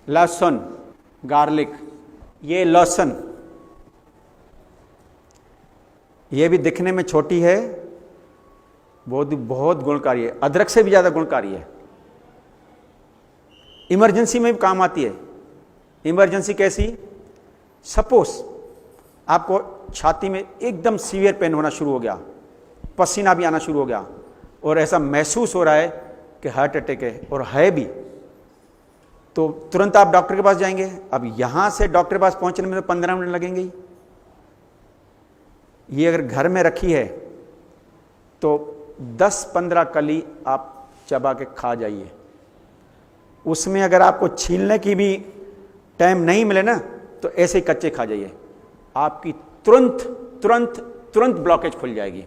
लहसुन, गार्लिक, ये लहसुन, ये भी दिखने में छोटी है, बहुत गुणकारी है, अदरक से भी ज्यादा गुणकारी है। इमरजेंसी में भी काम आती है। इमरजेंसी कैसी? सपोज आपको छाती में एकदम सीवियर पेन होना शुरू हो गया, पसीना भी आना शुरू हो गया और ऐसा महसूस हो रहा है कि हार्ट अटैक है, और है भी, तो तुरंत आप डॉक्टर के पास जाएंगे। अब यहां से डॉक्टर के पास पहुंचने में तो 15 मिनट लगेंगे ही। ये अगर घर में रखी है तो 10-15 कली आप चबा के खा जाइए। उसमें अगर आपको छीलने की भी टाइम नहीं मिले ना, तो ऐसे ही कच्चे खा जाइए, आपकी तुरंत तुरंत तुरंत ब्लॉकेज खुल जाएगी,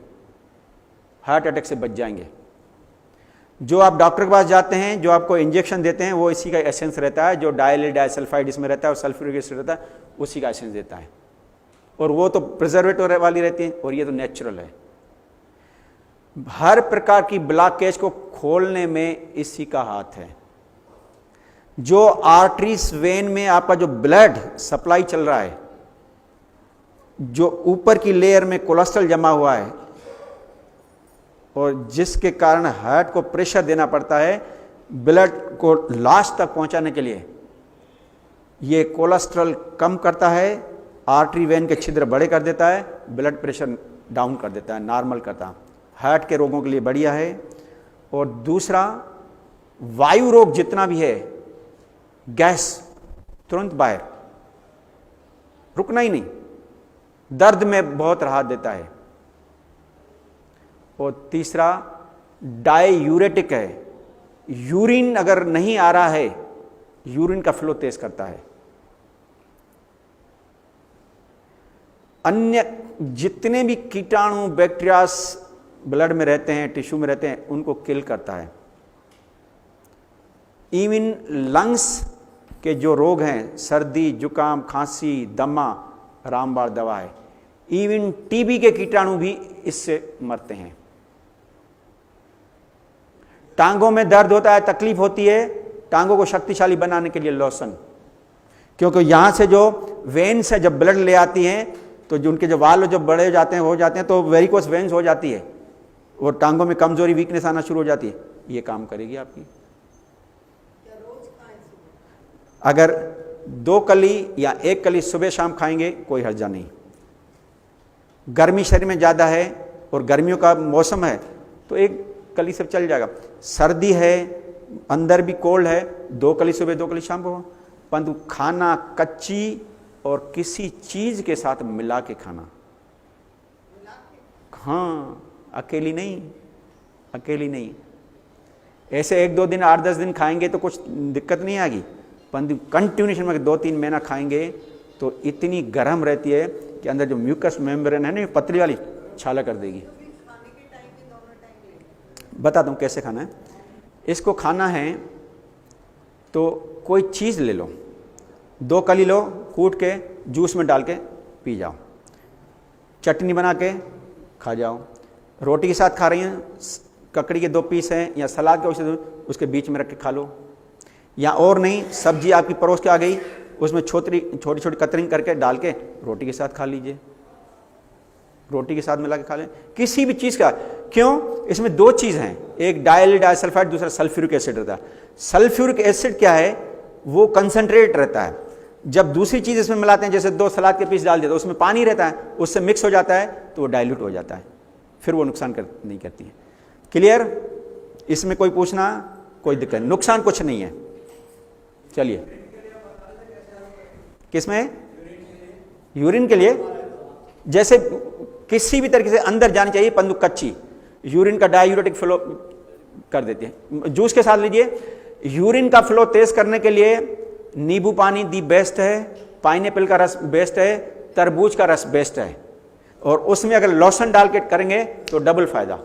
हार्ट अटैक से बच जाएंगे। जो आप डॉक्टर के पास जाते हैं, जो आपको इंजेक्शन देते हैं, वो इसी का एसेंस रहता है, जो डायल डाइसल्फाइड इसमें रहता है और सल्फ्यूरिक एसिड रहता है, उसी का एसेंस देता है, और वो तो प्रिजर्वेटिव वाली रहती है, और ये तो नेचुरल है। हर प्रकार की ब्लॉकेज को खोलने में इसी का हाथ है। जो आर्टरीज वेन में आपका जो ब्लड सप्लाई चल रहा है, जो ऊपर की लेयर में कोलेस्ट्रॉल जमा हुआ है और जिसके कारण हार्ट को प्रेशर देना पड़ता है ब्लड को लास्ट तक पहुंचाने के लिए, ये कोलेस्ट्रॉल कम करता है, आर्टरी वेन के छिद्र बड़े कर देता है, ब्लड प्रेशर डाउन कर देता है, नॉर्मल करता है। हार्ट के रोगों के लिए बढ़िया है। और दूसरा, वायु रोग जितना भी है, गैस तुरंत बाहर, रुकना ही नहीं, दर्द में बहुत राहत देता है। और तीसरा, डाययूरेटिक है, यूरिन अगर नहीं आ रहा है, यूरिन का फ्लो तेज करता है। अन्य जितने भी कीटाणु बैक्टीरियास ब्लड में रहते हैं, टिश्यू में रहते हैं, उनको किल करता है। इवन लंग्स के जो रोग हैं, सर्दी, जुकाम, खांसी, दमा, रामबाण दवा है। इवन टीबी के कीटाणु भी इससे मरते हैं। टांगों में दर्द होता है, तकलीफ होती है, टांगों को शक्तिशाली बनाने के लिए लहसुन, क्योंकि यहां से जो वेन से जब ब्लड ले आती हैं, तो जो उनके जो वाल जो बड़े हो जाते हैं तो वेरिकोस वेन्स हो जाती है और टांगों में कमजोरी, वीकनेस आना शुरू हो जाती है। ये काम करेगी आपकी। अगर 2 कली या 1 कली सुबह शाम खाएंगे, कोई हर्जा नहीं। गर्मी शरीर में ज्यादा है और गर्मियों का मौसम है, तो 1 कली से चल जाएगा। सर्दी है, अंदर भी कोल्ड है, 2 कली सुबह 2 कली शाम को, परंतु खाना कच्ची और किसी चीज के साथ मिला के खाना। हाँ, अकेली नहीं, अकेली नहीं। ऐसे 1-2 दिन, 8-10 दिन खाएंगे तो कुछ दिक्कत नहीं आएगी, परंतु कंटिन्यूशन में 2-3 महीना खाएंगे तो इतनी गर्म रहती है कि अंदर जो म्यूकस मेम्ब्रेन है ना, पतली वाली, छाला कर देगी। बताता हूँ कैसे खाना है। इसको खाना है तो कोई चीज़ ले लो, 2 कली लो, कूट के जूस में डाल के पी जाओ, चटनी बना के खा जाओ, रोटी के साथ खा रही हैं, ककड़ी के 2 पीस हैं या सलाद के उसके बीच में रख के खा लो, या और नहीं, सब्जी आपकी परोस के आ गई, उसमें छोटी छोटी कतरिंग करके डाल के रोटी के साथ खा लीजिए, रोटी के साथ मिला के खा लें, किसी भी चीज़ का। क्यों? इसमें 2 चीज़ हैं, एक डाइसल्फाइड, दूसरा सल्फ्यूरिक एसिड रहता है। सल्फ्यूरिक एसिड क्या है? वो कंसंट्रेट रहता है। जब दूसरी चीज़ इसमें मिलाते हैं, जैसे 2 सलाद के पीस डाल दिए तो उसमें पानी रहता है, उससे मिक्स हो जाता है तो वो डाइल्यूट हो जाता है, फिर वो नुकसान नहीं करती है। क्लियर? इसमें कोई पूछना, कोई दिक्कत नहीं, नुकसान कुछ नहीं है। चलिए, किसमें? यूरिन के लिए जैसे किसी भी तरीके से अंदर जानी चाहिए, परंतु कच्ची, यूरिन का डाययूरेटिक फ्लो कर देती है। जूस के साथ लीजिए। यूरिन का फ्लो तेज करने के लिए नींबू पानी दी बेस्ट है, पाइनएप्पल का रस बेस्ट है, तरबूज का रस बेस्ट है, और उसमें अगर लहसुन डाल के करेंगे तो डबल फायदा।